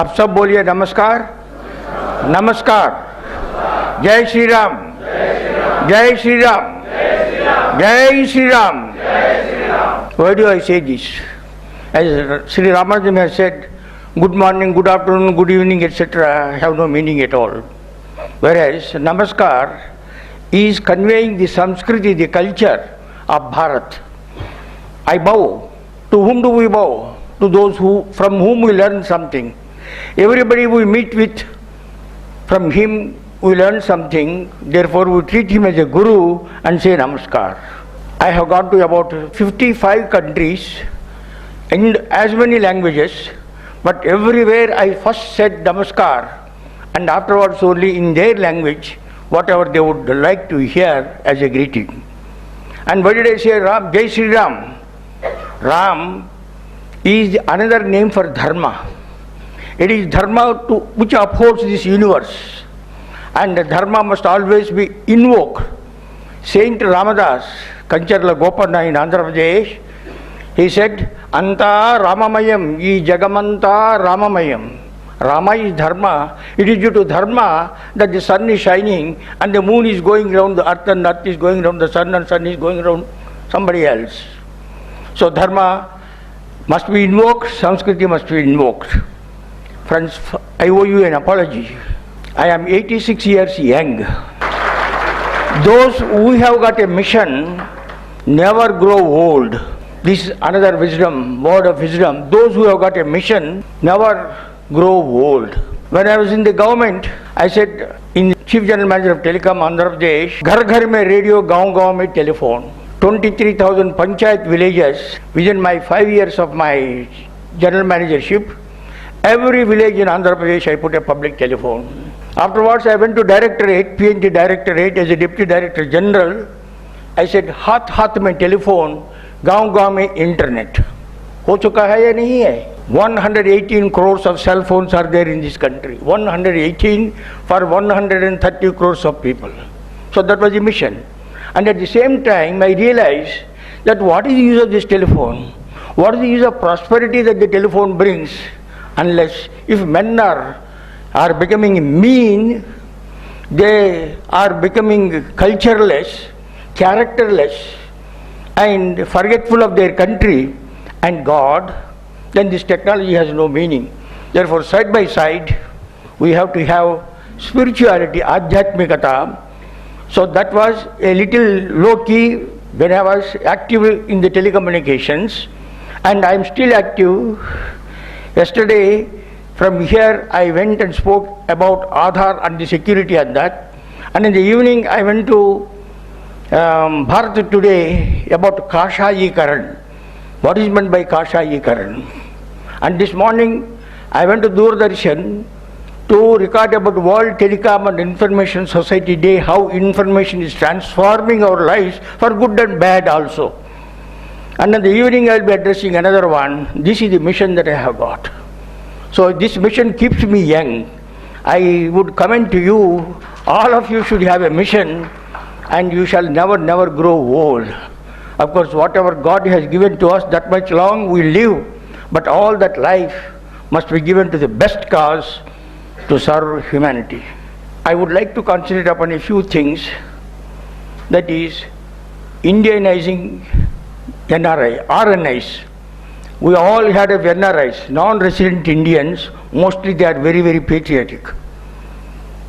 आप सब बोलिए नमस्कार, नमस्कार, जय श्री राम, जय श्री राम, जय Shri Ram. Why do I say this? As Sri Ramanujan has said, good morning, good afternoon, good evening, etc. have no meaning at all. Whereas Namaskar is conveying the Samskriti, the culture of Bharat. I bow. To whom do we bow? To those from whom we learn something. Everybody we meet with, from him we learn something. Therefore we treat him as a guru and say Namaskar. I have gone to about 55 countries in as many languages, but everywhere I first said Namaskar and afterwards only in their language whatever they would like to hear as a greeting. And why did I say Ram? Jai Sri Ram. Ram is another name for Dharma. It is Dharma which upholds this universe, and Dharma must always be invoked. Saint Ramadas, Kancharla Gopana in Andhra Pradesh, he said, Anta Ramamayam, ye Jagamanta Ramamayam. Rama is Dharma. It is due to Dharma that the sun is shining and the moon is going around the earth and earth is going around the sun and sun is going around somebody else. So Dharma must be invoked, Samskriti must be invoked. Friends, I owe you an apology. I am 86 years young. Those who have got a mission never grow old. This is another wisdom, word of wisdom. Those who have got a mission never grow old. When I was in the government, I said, in Chief General Manager of Telecom, Andhra Pradesh, घर घर में radio, गांव गांव में telephone. 23,000 panchayat villages within my 5 years of my general managership. Every village in Andhra Pradesh I put a public telephone. Afterwards I went to Directorate, PNT Directorate as a Deputy Director General. I said, हाथ हाथ में telephone, गांव गांव में internet. हो चुका है या नहीं है? 118 crores of cell phones are there in this country. 118 for 130 crores of people. So that was the mission. And at the same time I realized that what is the use of this telephone? What is the use of prosperity that the telephone brings? Unless if men are becoming mean, they are becoming cultureless, characterless and forgetful of their country and God, then this technology has no meaning. Therefore side by side we have to have spirituality, adhyatmikata. So that was a little low key when I was active in the telecommunications, and I am still active. Yesterday from here I went and spoke about Aadhaar and the security and that, and in the evening I went to Bharat Today about Kashayikaran. What is meant by Kashayikaran? And this morning I went to Doordarshan to record about World Telecom and Information Society Day, how information is transforming our lives for good and bad also. And in the evening I will be addressing another one. This is the mission that I have got. So this mission keeps me young. I would commend to you, all of you should have a mission and you shall never grow old. Of course, whatever God has given to us, that much long we live, but all that life must be given to the best cause, to serve humanity. I would like to concentrate upon a few things, that is Indianizing NRI, RNIs. We all had of NRIs, non-resident Indians. Mostly they are very patriotic.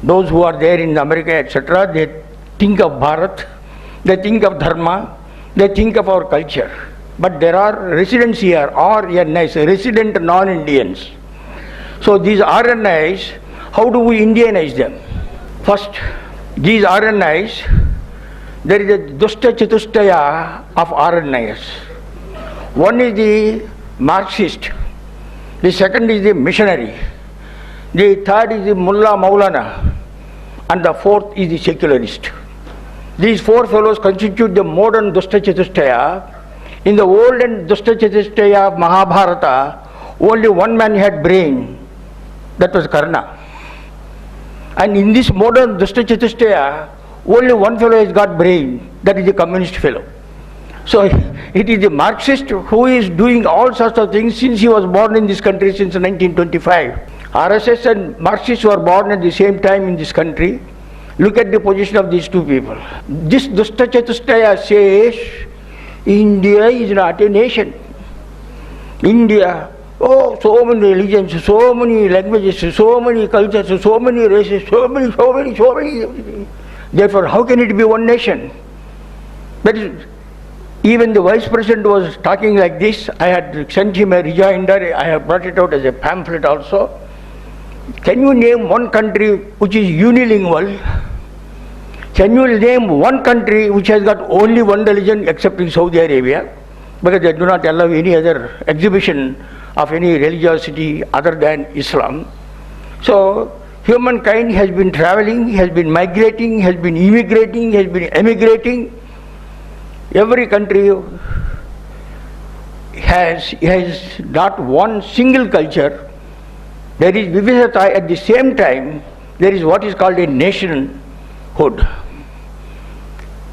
Those who are there in America, etc., they think of Bharat, they think of Dharma, they think of our culture. But there are residents here, RNIs, resident non-Indians. So these RNIs, how do we Indianize them? First, these RNIs, there is a Dusta Chatustaya of RNIs. One is the Marxist, the second is the missionary, the third is the Mullah Maulana, and the fourth is the secularist. These four fellows constitute the modern Dusta Chatustaya. In the olden Dusta Chatustaya of Mahabharata, only one man had brain, that was Karna. And in this modern Dusta Chatustaya, only one fellow has got brain, that is the communist fellow. So it is the Marxist who is doing all sorts of things since he was born in this country since 1925. RSS and Marxists were born at the same time in this country. Look at the position of these two people. This Dushta Chatustaya says India is not a nation. India, oh, so many religions, so many languages, so many cultures, so many races, so many. Therefore, how can it be one nation? That is, even the Vice President was talking like this. I had sent him a rejoinder. I have brought it out as a pamphlet also. Can you name one country which is unilingual? Can you name one country which has got only one religion except in Saudi Arabia? Because they do not allow any other exhibition of any religiosity other than Islam. So, humankind has been traveling, has been migrating, has been immigrating, has been emigrating. Every country has not one single culture. There is vividata. At the same time, there is what is called a nationhood.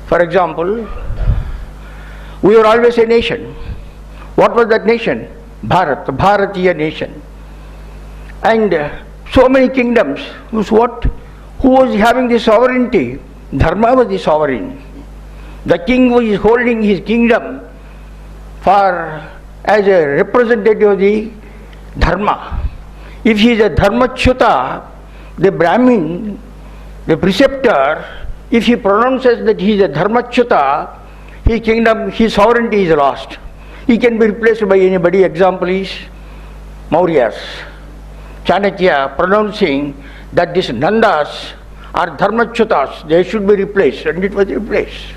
For example, we were always a nation. What was that nation? Bharat, the Bharatiya nation. And so many kingdoms. Who was having the sovereignty? Dharma was the sovereign. The king who is holding his kingdom as a representative of the Dharma. If he is a Dharmachyuta, the Brahmin, the preceptor, if he pronounces that he is a Dharmachyuta, his kingdom, his sovereignty is lost. He can be replaced by anybody. Example is Mauryas. Chanakya pronouncing that these Nandas are Dharmachyutas, they should be replaced, and it was replaced.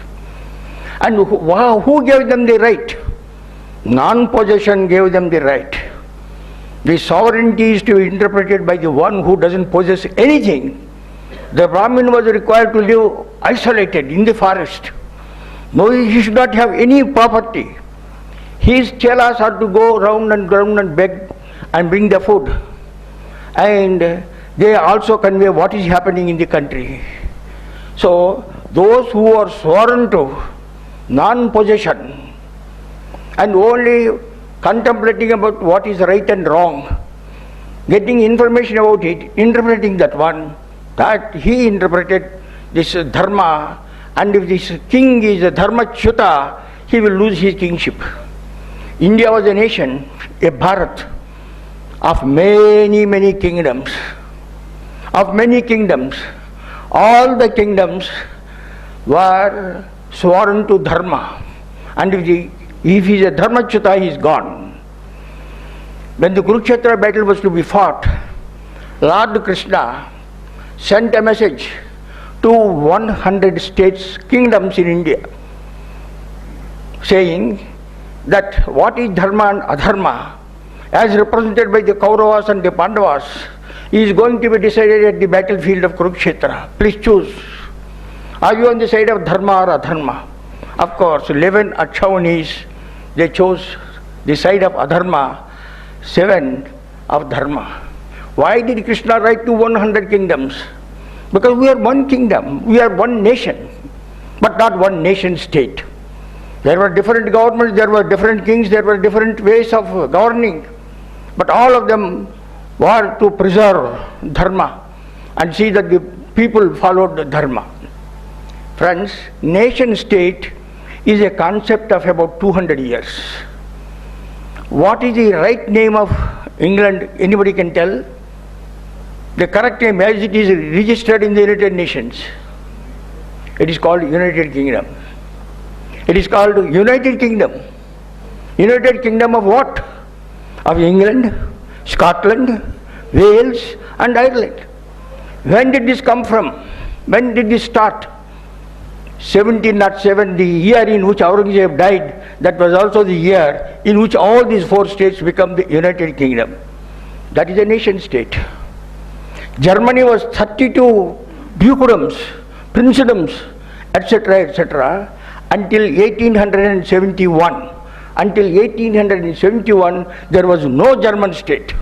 And who gave them the right? Non-possession gave them the right. The sovereignty is to be interpreted by the one who doesn't possess anything. The Brahmin was required to live isolated in the forest. No, he should not have any property. His chelas had to go round and beg and bring the food. And they also convey what is happening in the country. So, those who are sworn to non-possession and only contemplating about what is right and wrong, getting information about it, interpreting that one, that he interpreted this dharma, and if this king is a Dharmachyuta, he will lose his kingship. India was a nation, a Bharat, of many kingdoms. Of many kingdoms. All the kingdoms were sworn to Dharma. And if he is a Dharmachyuta, he is gone. When the Kurukshetra battle was to be fought, Lord Krishna sent a message to 100 states, kingdoms in India, saying that what is Dharma and Adharma, as represented by the Kauravas and the Pandavas, is going to be decided at the battlefield of Kurukshetra. Please choose. Are you on the side of Dharma or Adharma? Of course, 11 Achavanis, they chose the side of Adharma, 7 of Dharma. Why did Krishna write to 100 kingdoms? Because we are one kingdom, we are one nation, but not one nation state. There were different governments, there were different kings, there were different ways of governing, but all of them were to preserve Dharma and see that the people followed the Dharma. Friends, nation state is a concept of about 200 years. What is the right name of England? Anybody can tell? The correct name as it is registered in the United Nations. It is called United Kingdom. It is called United Kingdom. United Kingdom of what? Of England, Scotland, Wales and Ireland. When did this come from? When did this start? 1707, the year in which Aurangzeb died, that was also the year in which all these 4 states become the United Kingdom. That is a nation state. Germany was 32 dukedoms, princedoms, etc., until 1871. Until 1871, there was no German state.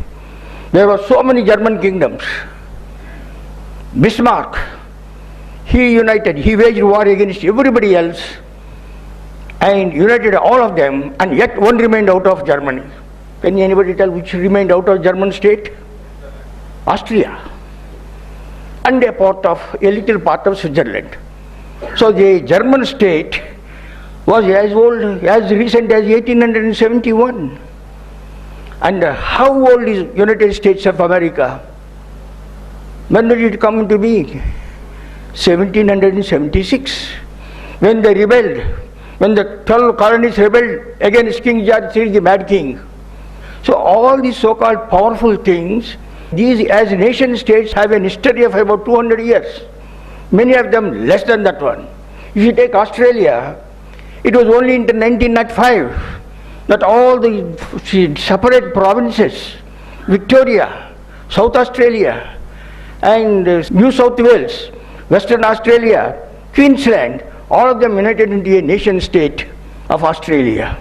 There were so many German kingdoms. Bismarck, he united, he waged war against everybody else and united all of them, and yet one remained out of Germany. Can anybody tell which remained out of German state? Austria, and a little part of Switzerland. So the German state was as old, as recent as 1871. And how old is United States of America? When did it come into being? 1776. When they rebelled, when the 12 colonies rebelled against King George III, the Mad King. So all these so-called powerful things, these as nation states have a history of about 200 years. Many of them less than that one. If you take Australia, it was only in 1905 that all the separate provinces, Victoria, South Australia, and New South Wales, Western Australia, Queensland, all of them united into a nation state of Australia.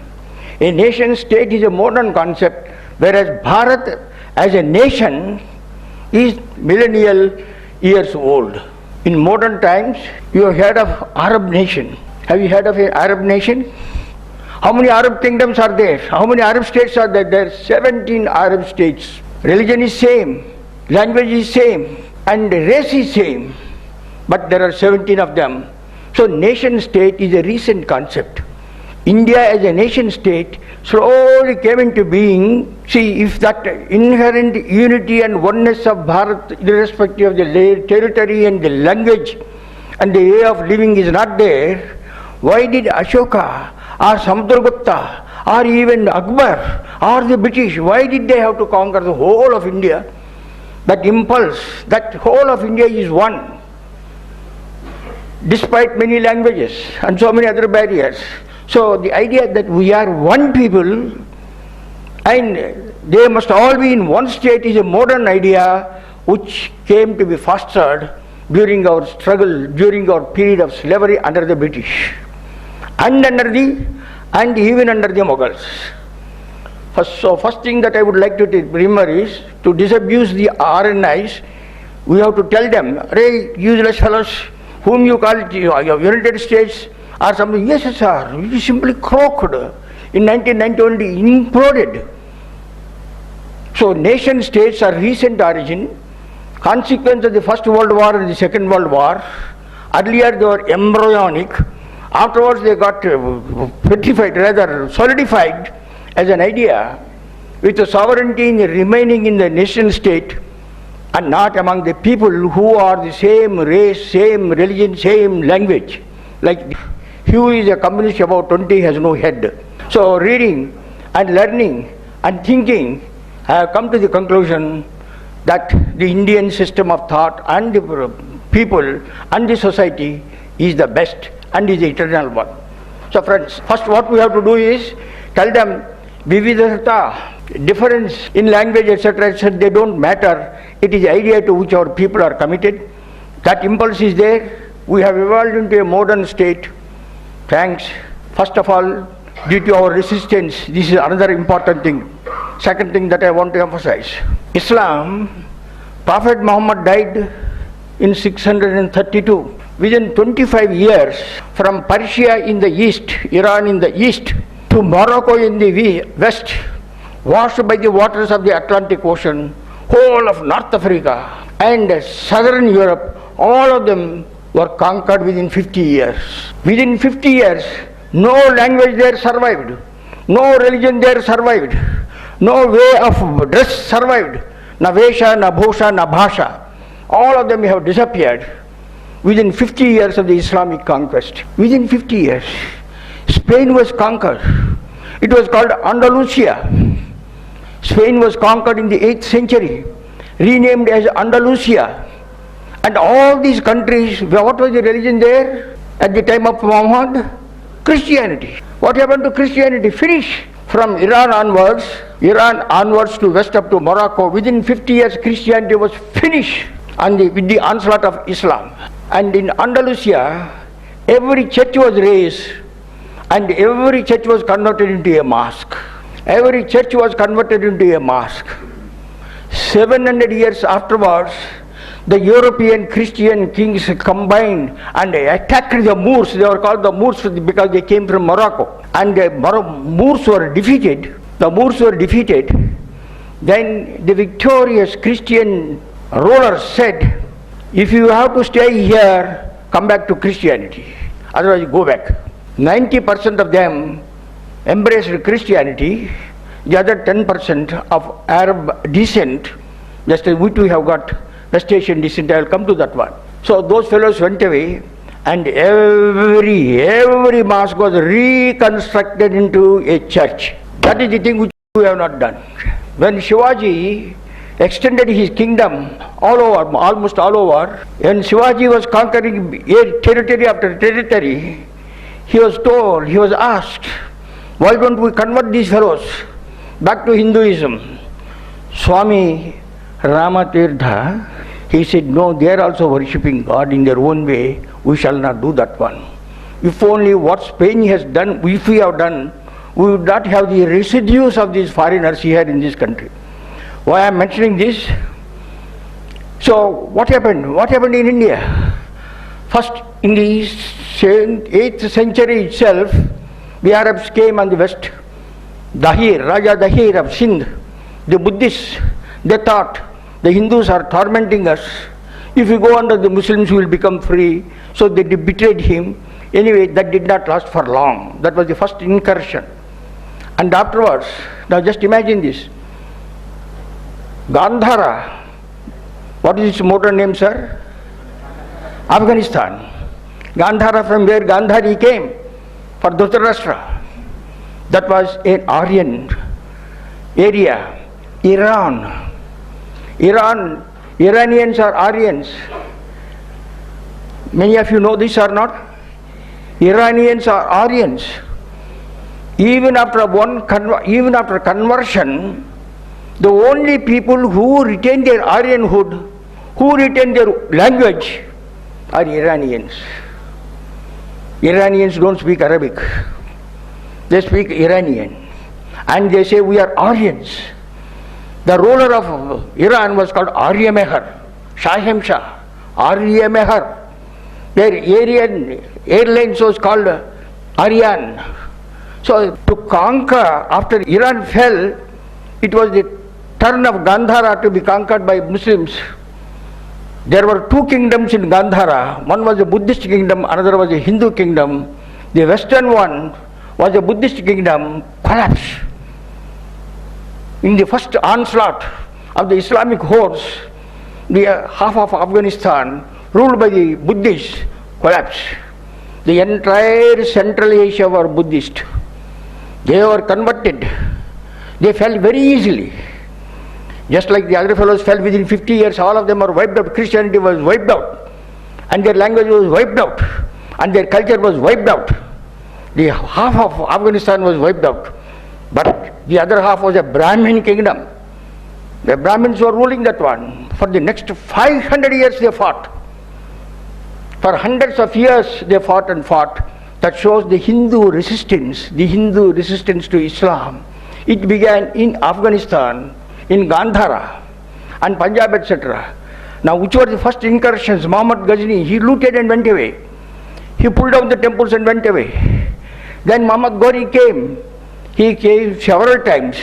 A nation state is a modern concept, whereas Bharat as a nation is millennial years old. In modern times, you have heard of Arab nation. Have you heard of an Arab nation? How many Arab kingdoms are there? How many Arab states are there? There are 17 Arab states. Religion is same, language is same, and race is same, but there are 17 of them. So nation state is a recent concept. India as a nation state slowly came into being. See, if that inherent unity and oneness of Bharat, irrespective of the territory and the language and the way of living is not there, why did Ashoka or Samudragupta or even Akbar or the British, why did they have to conquer the whole of India? That impulse, that whole of India is one, despite many languages and so many other barriers. So the idea that we are one people and they must all be in one state is a modern idea which came to be fostered during our struggle, during our period of slavery under the British and even under the Mughals. First thing that I would like to remember is to disabuse the RNIs. We have to tell them, "Hey, useless fellows, whom you call it, United States or something." Yes, sir, it simply croaked. In 1990 only imploded. So nation states are recent origin, consequence of the First World War and the Second World War. Earlier they were embryonic. Afterwards they got petrified, rather solidified as an idea, with the sovereignty remaining in the nation state and not among the people who are the same race, same religion, same language. Like Hugh is a communist about 20, has no head. So reading and learning and thinking, I have come to the conclusion that the Indian system of thought and the people and the society is the best and is the eternal one. So friends, first what we have to do is tell them Vividhata, difference in language, etc., etc., they don't matter. It is the idea to which our people are committed. That impulse is there. We have evolved into a modern state. Thanks. First of all, due to our resistance, this is another important thing. Second thing that I want to emphasize. Islam, Prophet Muhammad died in 632. Within 25 years, from Persia in the east, Iran in the east, to Morocco in the west, washed by the waters of the Atlantic Ocean, whole of North Africa and southern Europe, all of them were conquered within 50 years. Within 50 years, no language there survived, no religion there survived, no way of dress survived, na vesha, na bhosha, na bhasha. All of them have disappeared within 50 years of the Islamic conquest. Within 50 years, Spain was conquered. It was called Andalusia. Spain was conquered in the 8th century, renamed as Andalusia. And all these countries, what was the religion there at the time of Muhammad? Christianity. What happened to Christianity? Finish. From Iran onwards to west up to Morocco, within 50 years Christianity was finished with the onslaught of Islam. And in Andalusia, every church was raised and every church was converted into a mosque. Every church was converted into a mosque. 700 years afterwards, the European Christian kings combined and attacked the Moors. They were called the Moors because they came from Morocco. And the Moors were defeated. Then the victorious Christian rulers said, if you have to stay here, come back to Christianity. Otherwise, go back. 90% of them embraced Christianity. The other 10% of Arab descent, just as we too have got West Asian descent, I will come to that one. So those fellows went away, and every mosque was reconstructed into a church. That is the thing which we have not done. When Shivaji extended his kingdom all over, almost all over, when Shivaji was conquering territory after territory, he was told, he was asked, why don't we convert these fellows back to Hinduism? Swami Ramatirtha, he said, no, they are also worshipping God in their own way. We shall not do that one. If only what Spain has done, if we have done, we would not have the residues of these foreigners here in this country. Why I am mentioning this? So what happened? What happened in India? First, in the 8th century itself, the Arabs came on the west. Dahir, Raja Dahir of Sindh, the Buddhists, they thought the Hindus are tormenting us. If we go under, the Muslims will become free. So they betrayed him. Anyway, that did not last for long. That was the first incursion. And afterwards, now just imagine this. Gandhara, what is its modern name, sir? Afghanistan. Gandhara, from where Gandhari came for Dhritarashtra. That was an Aryan area. Iranians are Aryans. Many of you know this or not? Iranians are Aryans. Even after conversion, the only people who retain their Aryanhood, who retain their language, are Iranians. Iranians don't speak Arabic. They speak Iranian. And they say we are Aryans. The ruler of Iran was called Arya Mehar, Shahem Shah, Arya Mehar. Their airlines was called Aryan. So to conquer, after Iran fell, it was the turn of Gandhara to be conquered by Muslims. There were two kingdoms in Gandhara. One was a Buddhist kingdom, another was a Hindu kingdom. The western one was a Buddhist kingdom, collapsed. In the first onslaught of the Islamic hordes, the half of Afghanistan, ruled by the Buddhists, collapsed. The entire Central Asia were Buddhist. They were converted. They fell very easily. Just like the other fellows fell within 50 years, all of them were wiped out. Christianity was wiped out. And their language was wiped out. And their culture was wiped out. The half of Afghanistan was wiped out. But the other half was a Brahmin kingdom. The Brahmins were ruling that one. For the next 500 years they fought. For hundreds of years they fought and fought. That shows the Hindu resistance to Islam. It began in Afghanistan, in Gandhara and Punjab, etc. Now, which were the first incursions? Muhammad Ghazni, he looted and went away. He pulled down the temples and went away. Then Muhammad Ghori came. He came several times.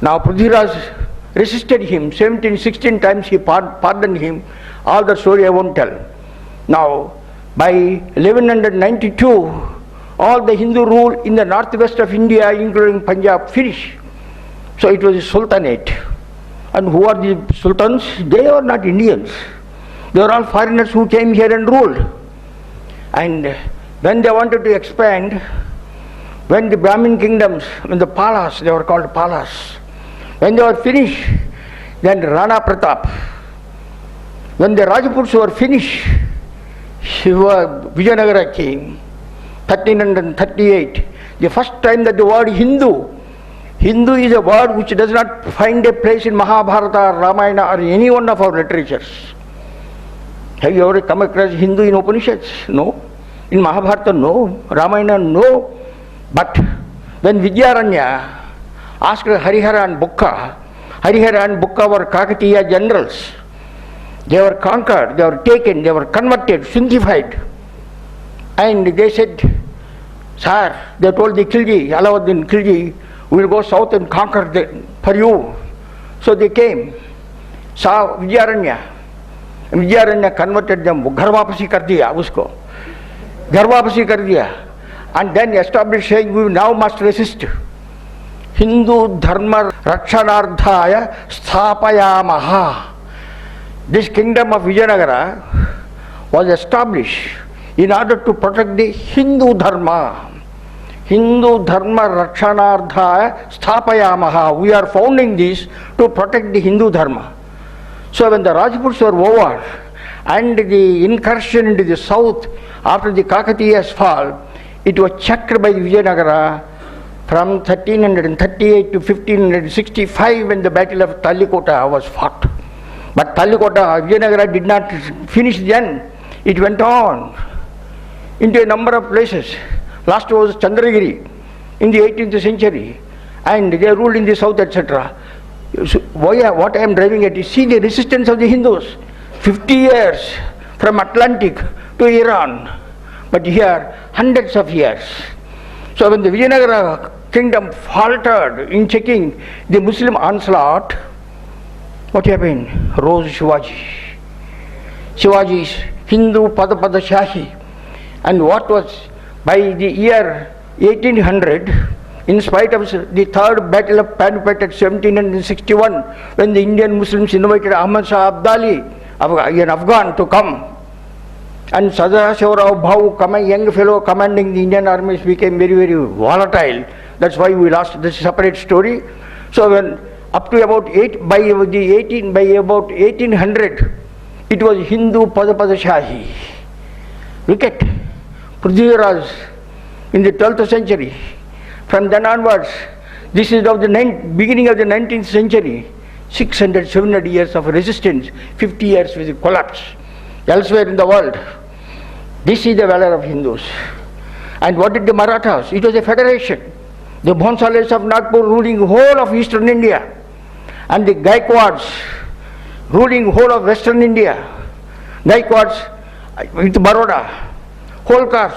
Now Prithviraj resisted him 17, 16 times. He pardoned him. All the story I won't tell. Now, by 1192, all the Hindu rule in the northwest of India, including Punjab, finished. So it was a sultanate. And who are the sultans? They are not Indians. They are all foreigners who came here and ruled. And when they wanted to expand, when the Brahmin kingdoms, when the Palas, they were called Palas, when they were finished, then Rana Pratap, when the Rajputs were finished, Vijayanagara came, 1338. The first time that the word Hindu is a word which does not find a place in Mahabharata or Ramayana or any one of our literatures. Have you ever come across Hindu in Upanishads? No. In Mahabharata? No. Ramayana? No. But when Vidyaranya asked Harihara and Bukka were Kakatiya generals. They were conquered, they were taken, they were converted, Sindhified. And they said, sir, they told the Khilji, Alauddin Khilji, we will go south and conquer for you. So they came. saw Vijayaranya. Vijayaranya converted them. Ghar wapasi kar diya usko. Ghar wapasi kar diya. And then established saying we now must resist. Hindu dharma rakshanardhaya sthapayamaha. This kingdom of Vijayanagara was established in order to protect the Hindu dharma. Hindu dharma rakshanardhaya sthapayamaha. We are founding this to protect the Hindu dharma. So when the Rajputs were over and the incursion into the south after the Kakatiya's fall, it was checked by the Vijayanagara from 1338 to 1565 when the battle of Talikota was fought. But Talikota, Vijayanagara did not finish then. It went on into a number of places. Last was Chandragiri in the 18th century, and they ruled in the south, etc. So what I am driving at is, see the resistance of the Hindus. 50 years from Atlantic to Iran, but here hundreds of years. So when the Vijayanagara kingdom faltered in checking the Muslim onslaught, what happened? Rose Shivaji. Shivaji's Hindu Pada Shahi. And what was, by the year 1800, in spite of the third battle of Panipat at 1761, when the Indian Muslims invited Ahmad Shah Abdali, an Afghan, to come, and Sadara Shivarao Bhau, a young fellow commanding the Indian armies, became very, very volatile. That's why we lost this separate story. So when up to about 1800, it was Hindu Pada Shahi. Look at Prithviraj in the 12th century. From then onwards, this is of the beginning of the 19th century. 600, 700 years of resistance, 50 years with the collapse. Elsewhere in the world, this is the valor of Hindus. And what did the Marathas? It was a federation. The Bhonsales of Nagpur ruling whole of eastern India, and the Gaikwads ruling whole of western India. Gaikwads with Baroda, Holkars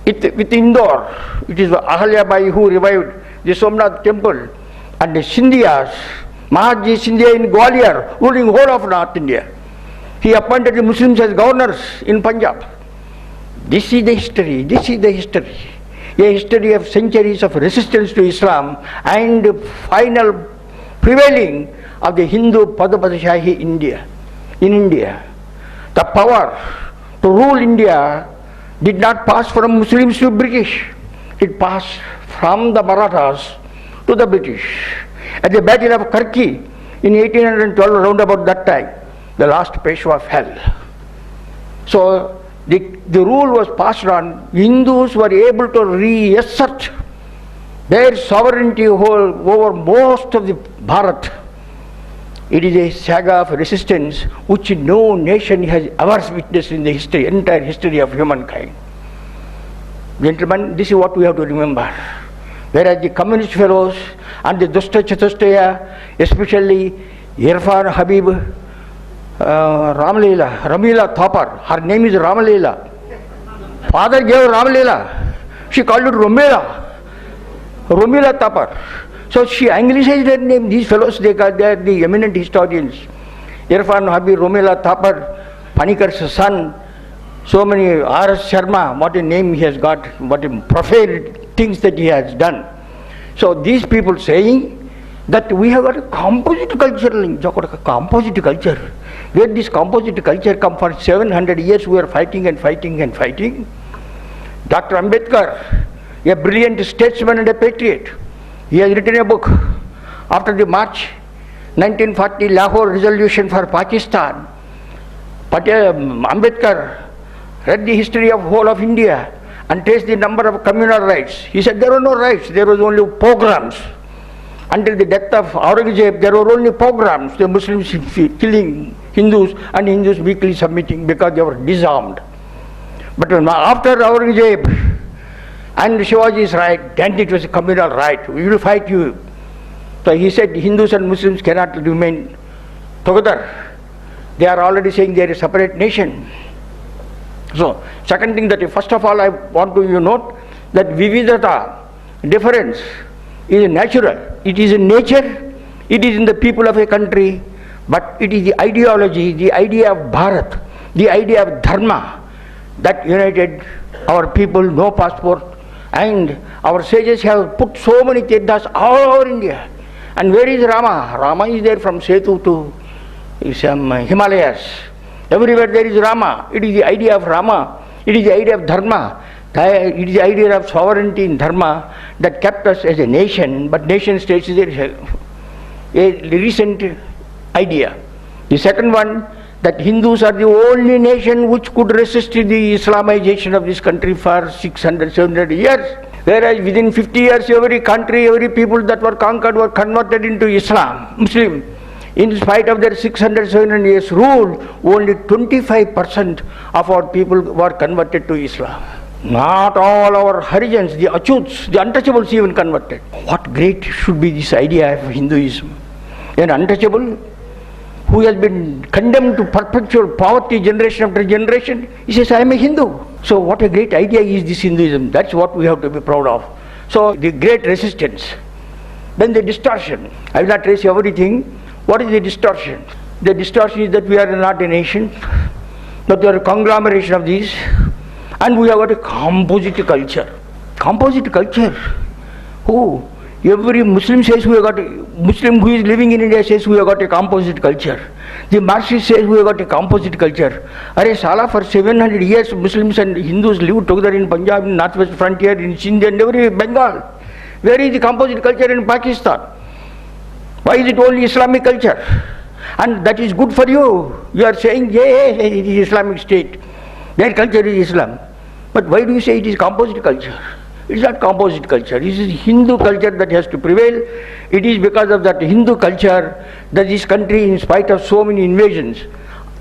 with Indore. It is Ahalya Bai who revived the Somnath temple, and the Scindias, Mahaji Scindia in Gwalior, ruling whole of North India. He appointed the Muslims as governors in Punjab. This is the history. This is the history. A history of centuries of resistance to Islam and final prevailing of the Hindu Padapadasahi in India. The power to rule India did not pass from Muslims to British. It passed from the Marathas to the British. At the Battle of Karki in 1812, around about that time, the last Peshwa fell. So the rule was passed on. Hindus were able to reassert their sovereignty over most of the Bharat. It is a saga of resistance which no nation has ever witnessed in the history, entire history of humankind. Gentlemen, this is what we have to remember. Whereas the communist fellows and the Dusta Chatustaya, especially Irfan Habib, Ramila Thapar, her name is Ramleela. Father gave Ramleela. She called it Romila Thapar. So she anglicized her name. These fellows, they are the eminent historians. Irfan Habib, Romila Thapar, Panikar's son, so many, R.S. Sharma, what a name he has got, what a profane things that he has done. So these people saying that we have got a composite culture. Where this composite culture come for 700 years, we are fighting and fighting and fighting. Dr. Ambedkar, a brilliant statesman and a patriot, he has written a book after the March 1940 Lahore resolution for Pakistan. But Ambedkar read the history of whole of India and traced the number of communal rights. He said there were no rights, there was only pogroms. Until the death of Aurangzeb, there were only pogroms, the Muslims killing Hindus and Hindus weakly submitting because they were disarmed. But after Aurangzeb and Shivaji's right, then it was a communal right. We will fight you. So he said Hindus and Muslims cannot remain together. They are already saying they are a separate nation. So, second thing that first of all I want to note that Vividhata, difference, is natural. It is in nature, it is in the people of a country. But it is the ideology, the idea of Bharat, the idea of Dharma that united our people, no passport. And our sages have put so many tirthas all over India. And where is Rama? Rama is there from Setu to Himalayas. Everywhere there is Rama. It is the idea of Rama. It is the idea of Dharma. It is the idea of sovereignty in Dharma that kept us as a nation. But nation states is a recent idea. The second one, that Hindus are the only nation which could resist the Islamization of this country for 600, 700 years. Whereas within 50 years, every country, every people that were conquered were converted into Muslim. In spite of their 600, 700 years rule, only 25% of our people were converted to Islam. Not all our Harijans, the Achuts, the untouchables even converted. What great should be this idea of Hinduism? An untouchable who has been condemned to perpetual poverty generation after generation, he says, I am a Hindu. So what a great idea is this Hinduism. That's what we have to be proud of. So the great resistance. Then the distortion. I will not trace everything. What is the distortion? The distortion is that we are not a nation, but we are a conglomeration of these, and we have got a composite culture. Composite culture. Who? Every Muslim says we have got Muslim who is living in India says we have got a composite culture. The Marxist says we have got a composite culture. Arey Sala, for 700 years Muslims and Hindus lived together in Punjab, in northwest frontier, in Sindh and every Bengal. Where is the composite culture in Pakistan? Why is it only Islamic culture? And that is good for you. You are saying, yeah, it is Islamic state. Their culture is Islam. But why do you say it is composite culture? It is not composite culture. It is Hindu culture that has to prevail. It is because of that Hindu culture that this country, in spite of so many invasions,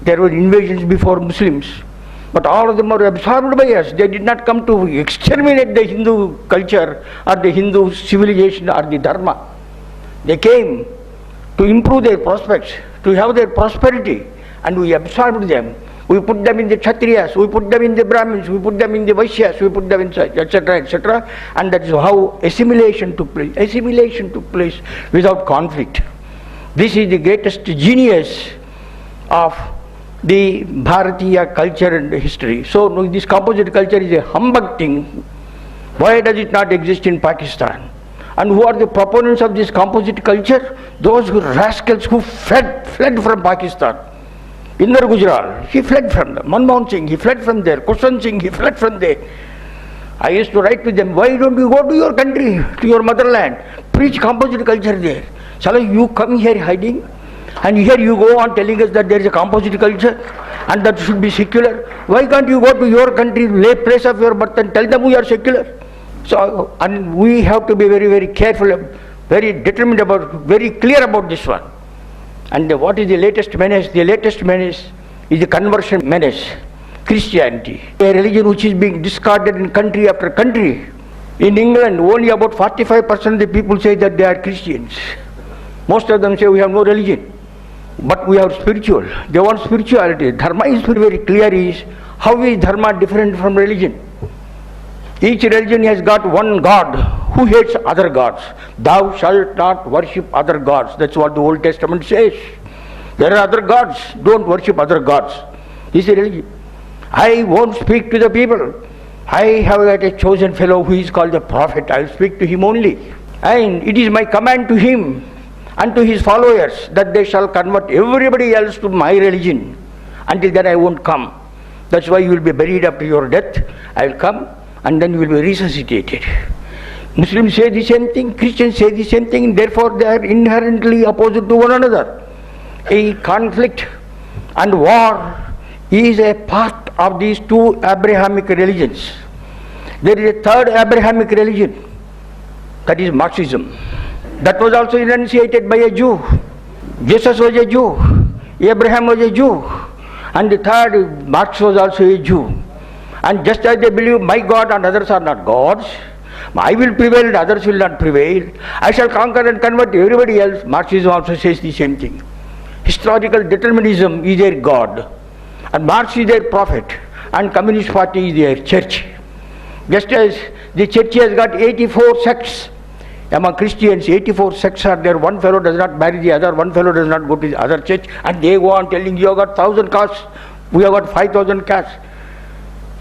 there were invasions before Muslims, but all of them were absorbed by us. They did not come to exterminate the Hindu culture or the Hindu civilization or the Dharma. They came to improve their prospects, to have their prosperity, and we absorbed them. We put them in the Kshatriyas, we put them in the Brahmins, we put them in the Vaishyas, we put them in etc., etc. And that is how assimilation took place. Assimilation took place without conflict. This is the greatest genius of the Bharatiya culture and history. So this composite culture is a humbug thing. Why does it not exist in Pakistan? And who are the proponents of this composite culture? Those rascals who fled from Pakistan. Indar Gujral, he fled from them. Manmohan Singh, he fled from there. Kushan Singh, he fled from there. I used to write to them, why don't you go to your country, to your motherland, preach composite culture there? Shall you come here hiding? And here you go on telling us that there is a composite culture and that should be secular. Why can't you go to your country, place of your birth and tell them we are secular? So, and we have to be very, very careful, very determined about, very clear about this one. And what is the latest menace? The latest menace is the conversion menace, Christianity. A religion which is being discarded in country after country. In England, only about 45% of the people say that they are Christians. Most of them say we have no religion, but we have spiritual. They want spirituality. Dharma is very clear. Is how is Dharma different from religion? Each religion has got one God who hates other gods. Thou shalt not worship other gods. That's what the Old Testament says. There are other gods. Don't worship other gods. This is a religion. I won't speak to the people. I have got a chosen fellow who is called the prophet. I will speak to him only. And it is my command to him and to his followers that they shall convert everybody else to my religion. Until then I won't come. That's why you will be buried after your death. I will come and then you will be resuscitated. Muslims say the same thing, Christians say the same thing, therefore they are inherently opposite to one another. A conflict and war is a part of these two Abrahamic religions. There is a third Abrahamic religion, that is Marxism. That was also enunciated by a Jew. Jesus was a Jew, Abraham was a Jew, and the third, Marx was also a Jew. And just as they believe my God and others are not gods, I will prevail and others will not prevail, I shall conquer and convert everybody else, Marxism also says the same thing. Historical determinism is their God, and Marx is their prophet, and Communist Party is their church. Just as the church has got 84 sects, Among Christians, 84 sects are there. One fellow does not marry the other, one fellow does not go to the other church, and they go on telling, you have got 1,000 castes, we have got 5,000 castes.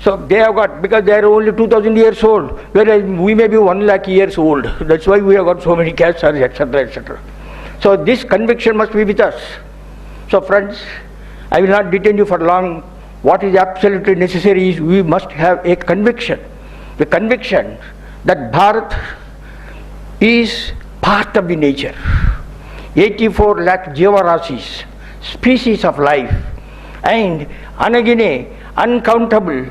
So they have got, because they are only 2,000 years old, whereas we may be 1 lakh years old. That's why we have got so many castes, etc., etc. So this conviction must be with us. So friends, I will not detain you for long. What is absolutely necessary is we must have a conviction. The conviction that Bharat is part of the nature. 84 lakh Jivarasis, species of life, and anagine, uncountable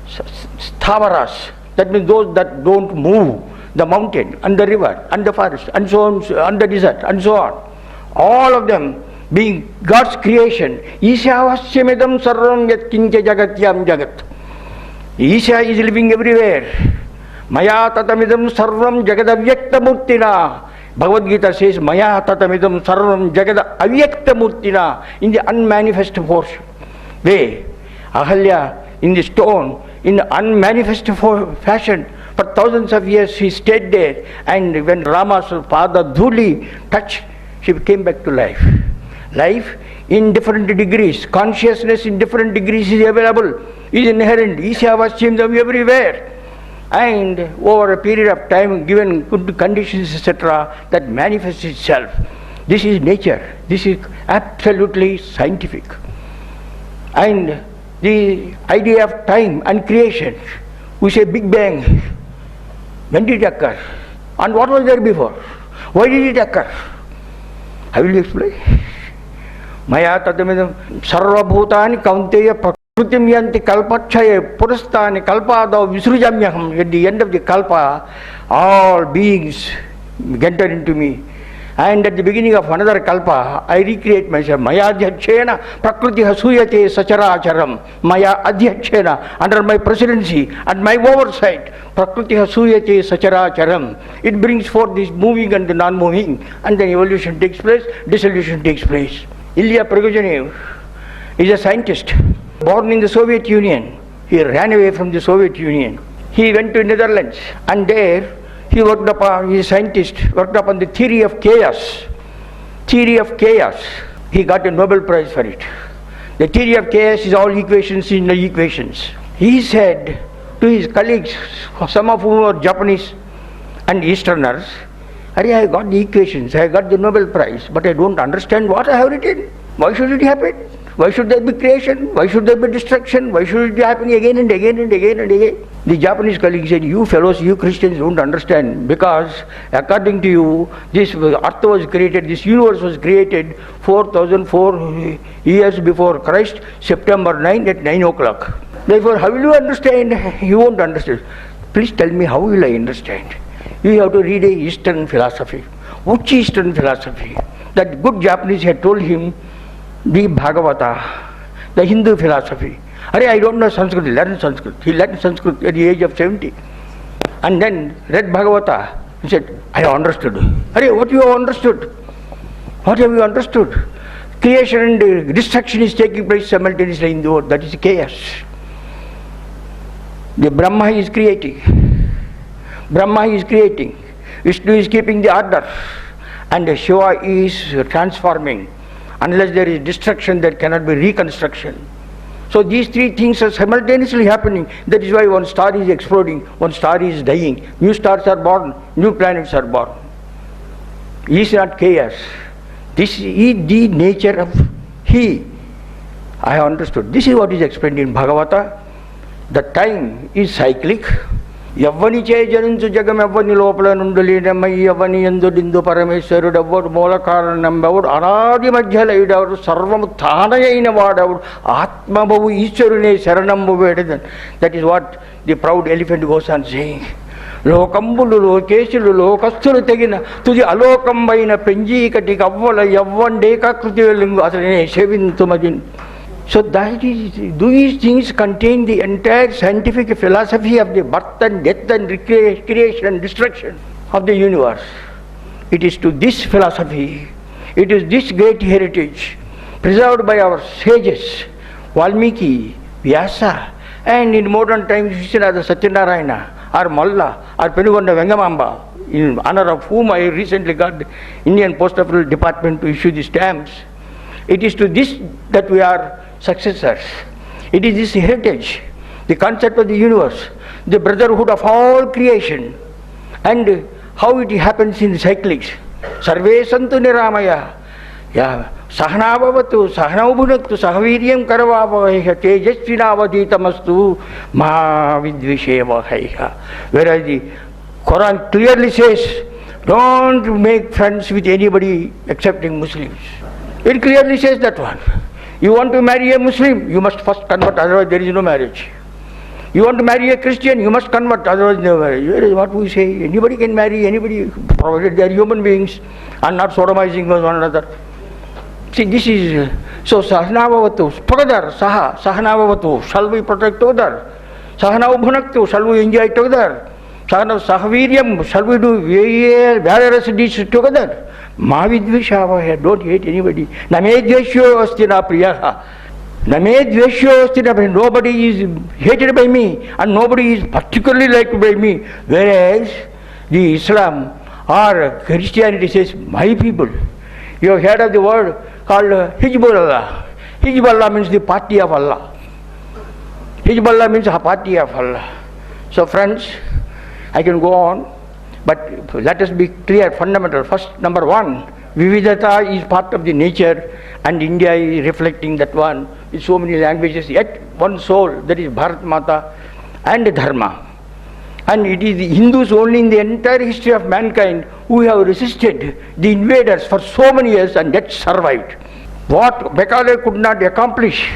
Sthavaras, that means those that don't move, the mountain and the river and the forest and so on, and the desert and so on. All of them being God's creation. Ishavashyamidam sarvam yat kincha jagatyam jagat. Isha is living everywhere. Maya tatamidam sarvam jagadavyakta murtina. Bhagavad Gita says, Maya tatamidam sarvam jagadavyakta murtina, in the unmanifest portion. Way, Ahalya in the stone, in unmanifest fashion, for thousands of years she stayed there, and when Rama's father Dhuli touched, she came back to life. Life in different degrees, consciousness in different degrees is available, is inherent, Ishavashyam everywhere. And over a period of time, given good conditions, etc., that manifests itself. This is nature. This is absolutely scientific. And the idea of time and creation, we say Big Bang. When did it occur? And what was there before? Why did it occur? I will explain. Maya tatamidam sarvabhutani kaunteya prakritim yanti kalpachaye purastani kalpadav visrujamyaham. At the end of the kalpa, all beings enter into me. And at the beginning of another kalpa, I recreate myself. Maya adhyachena prakriti hasuyate sacharacharam. Maya adhyachena, under my presidency and my oversight, prakriti hasuyate sacharacharam. It brings forth this moving and the non-moving, and then evolution takes place, dissolution takes place. Ilya Prigozhin is a scientist, born in the Soviet Union. He ran away from the Soviet Union. He went to Netherlands, and there he worked upon, he is a scientist, worked upon the theory of chaos. Theory of chaos. He got a Nobel Prize for it. The theory of chaos is all equations in the equations. He said to his colleagues, some of whom were Japanese and Easterners, I got the equations, I got the Nobel Prize, but I don't understand what I have written. Why should it happen? Why should there be creation? Why should there be destruction? Why should it be happening again and again and again and again? The Japanese colleague said, you fellows, you Christians don't understand, because according to you, this earth was created, this universe was created 4,004 years before Christ, September 9 at 9 o'clock. Therefore, how will you understand? You won't understand. Please tell me, how will I understand? You have to read a Eastern philosophy. Which Eastern philosophy? That good Japanese had told him, the Bhagavata, the Hindu philosophy. I don't know Sanskrit, learn Sanskrit. He learned Sanskrit at the age of 70. And then read Bhagavata. He said, I understood. What you have understood? What have you understood? Creation and destruction is taking place simultaneously in the world. That is chaos. The Brahma is creating. Brahma is creating. Vishnu is keeping the order. And Shiva is transforming. Unless there is destruction, there cannot be reconstruction. So these three things are simultaneously happening. That is why one star is exploding, one star is dying, new stars are born, new planets are born. He is not chaos. This is the nature of He. I have understood. This is what is explained in Bhagavata. The time is cyclic. Yavvani che janinchu jagam yavvani lopala nundalinamai yavvani yandu dindu parameswarudu avvadu moolakaranam avvadu anadi madhyalayudu sarvamu thanayina vaadu atmavavu ishwarune sharanambu vedadan. That is what the proud elephant goes on saying. Lokambulu lokeshulu lokastulu tegina tudi alokambaina penjikati kavvala yavvandeka krutivelingu asalane sevintumadin. So that is, these things contain the entire scientific philosophy of the birth and death and creation and destruction of the universe. It is to this philosophy, it is this great heritage preserved by our sages, Valmiki, Vyasa, and in modern times Vishwanath Satyanarayana, or Malla, or Penugonda Vengamamba, in honor of whom I recently got the Indian Post Office Department to issue the stamps. It is to this that we are successors. It is this heritage, the concept of the universe, the brotherhood of all creation, and how it happens in cyclics. Sarve santu niramaya. Yeah. Sahanavavatu, sahanavabhunaktu, sahaviryam karavavahaiha, tejasvinavaditamastu, mahavidvishevahaiha. Whereas the Quran clearly says, don't make friends with anybody excepting Muslims. It clearly says that one. You want to marry a Muslim, you must first convert, otherwise there is no marriage. You want to marry a Christian, you must convert, otherwise no marriage. That is what we say. Anybody can marry anybody, provided they are human beings and not sodomizing one another. See, this is, so sahanavavatu, together, sahanavavatu, shall we protect together? Sahanavabhunaktu, shall we enjoy together? Sahaviryam, shall we do various deeds together? Mahavidvishavaya, don't hate anybody. Namedveshyo astina priyaha. Namedveshyo astina priyaha. Nobody is hated by me and nobody is particularly liked by me. Whereas the Islam or Christianity says, my people. You have heard of the word called Hizbullah. Hizbullah means the party of Allah. Hizbullah means a party of Allah. So friends, I can go on, but let us be clear, fundamental. First, number one, Vividhata is part of the nature and India is reflecting that one with so many languages, yet one soul, that is Bharat Mata and Dharma. And it is the Hindus only in the entire history of mankind who have resisted the invaders for so many years and yet survived. What Macaulay could not accomplish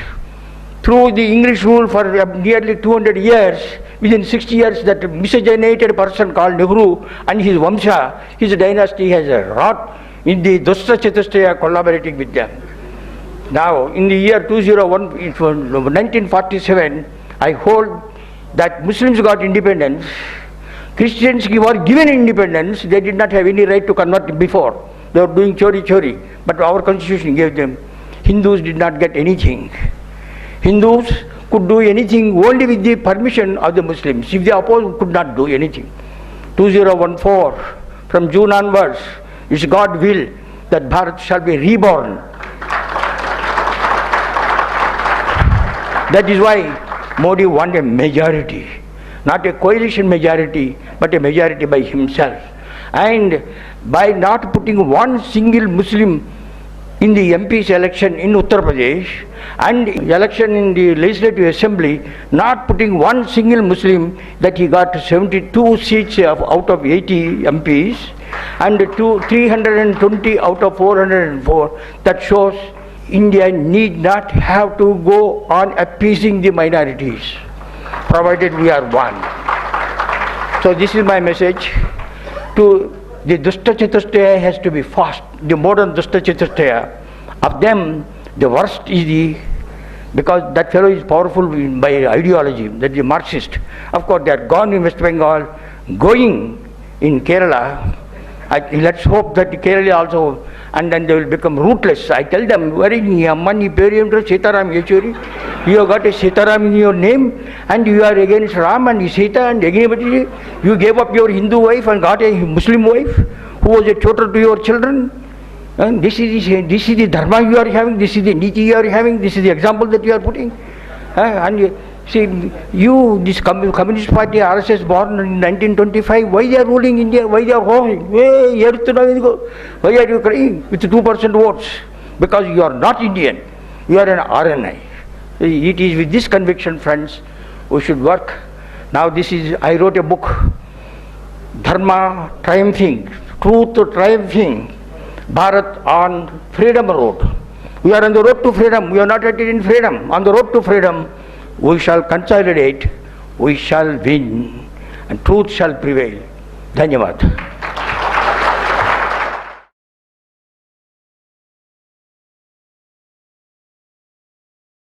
through the English rule for nearly 200 years, within 60 years that miscegenated person called Nehru and his Vamsha, his dynasty has wrought in the Dosta Chatushtaya collaborating with them. Now, in the year 1947, I hold that Muslims got independence, Christians were given independence, they did not have any right to convert before. They were doing chori, but our constitution gave them. Hindus did not get anything. Hindus could do anything only with the permission of the Muslims. If they opposed, could not do anything. 2014, from June onwards, it's God's will that Bharat shall be reborn. That is why Modi won a majority, not a coalition majority, but a majority by himself. And by not putting one single Muslim in the MP's election in Uttar Pradesh and election in the Legislative Assembly, not putting one single Muslim, that he got 72 seats out of 80 MPs and 320 out of 404, that shows India need not have to go on appeasing the minorities, provided we are one. So this is my message to the Dusta Chatushtaya has to be fast. The modern Dusta Chatushtaya, of them the worst is because that fellow is powerful by ideology, that is a Marxist. Of course they are gone in West Bengal, going in Kerala. Let's hope that Kerala also, and then they will become rootless. I tell them, where is Amman, Sitaram Yechuri? You have got a Sitaram in your name and you are against Ram and Sita and again you gave up your Hindu wife and got a Muslim wife who was a tutor to your children. And this is the dharma you are having, this is the niti you are having, this is the example that you are putting. And see, you, this Communist Party, RSS born in 1925, why they are ruling India, why they are holding? Why are you crying with 2% votes? Because you are not Indian, you are an RNI. It is with this conviction, friends, we should work. Now I wrote a book, Dharma Triumphing, Truth Triumphing, Bharat on Freedom Road. We are on the road to freedom, we are not yet in freedom. On the road to freedom, we shall consolidate, we shall win, and truth shall prevail. Dhanyavad.